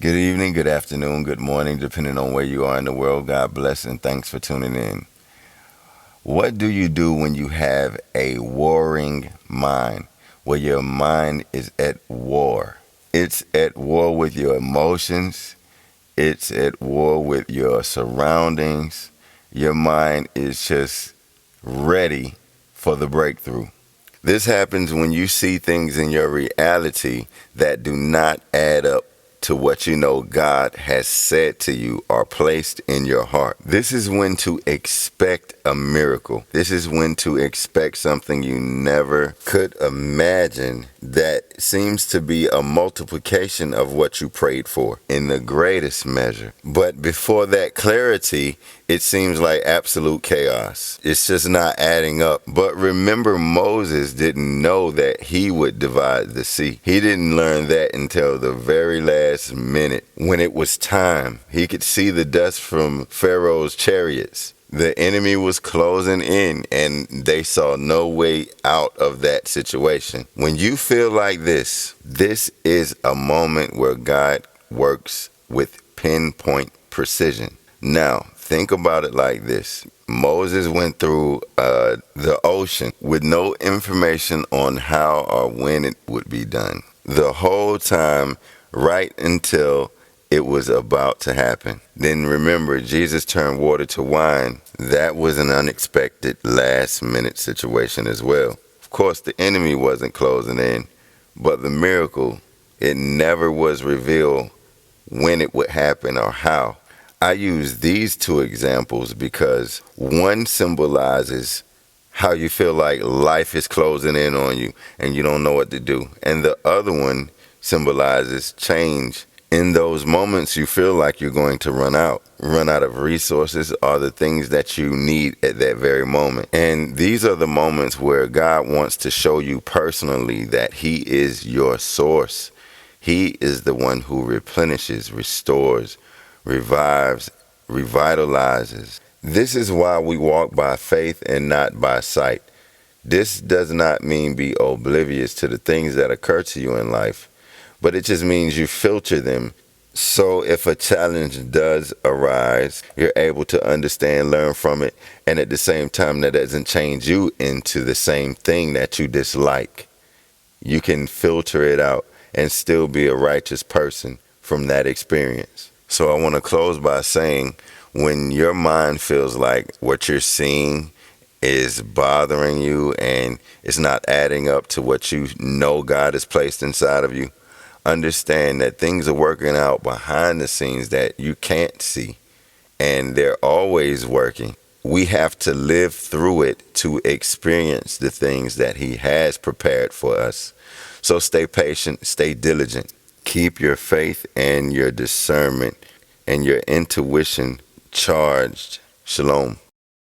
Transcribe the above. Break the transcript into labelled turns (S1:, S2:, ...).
S1: Good evening, good afternoon, good morning, depending on where you are in the world. God bless and thanks for tuning in. What do you do when you have a warring mind, where your mind is at war? It's at war with your emotions, it's at war with your surroundings. Your mind is just ready for the breakthrough. This happens when you see things in your reality that do not add up to what you know God has said to you or placed in your heart. This is when to expect a miracle. This is when to expect something you never could imagine that seems to be a multiplication of what you prayed for in the greatest measure. But before that clarity, it seems like absolute chaos. It's just not adding up. But remember, Moses didn't know that he would divide the sea. He didn't learn that until the very last minute when it was time. He could see the dust from Pharaoh's chariots. The enemy was closing in and they saw no way out of that situation. When you feel like this is a moment where God works with pinpoint precision. Now, think about it like this. Moses went through the ocean with no information on how or when it would be done. The whole time, right until it was about to happen. Then remember, Jesus turned water to wine. That was an unexpected last minute situation as well. Of course, the enemy wasn't closing in, but the miracle, it never was revealed when it would happen or how. I use these two examples because one symbolizes how you feel like life is closing in on you and you don't know what to do. And the other one symbolizes change. In those moments, you feel like you're going to run out of resources or the things that you need at that very moment. And these are the moments where God wants to show you personally that He is your source. He is the one who replenishes, restores, revives, revitalizes. This is why we walk by faith and not by sight. This does not mean be oblivious to the things that occur to you in life, but it just means you filter them. So if a challenge does arise, you're able to understand, learn from it, and at the same time, that doesn't change you into the same thing that you dislike. You can filter it out and still be a righteous person from that experience. So I want to close by saying, when your mind feels like what you're seeing is bothering you and it's not adding up to what you know God has placed inside of you, understand that things are working out behind the scenes that you can't see, and they're always working. We have to live through it to experience the things that He has prepared for us. So stay patient, stay diligent. Keep your faith and your discernment and your intuition charged. Shalom.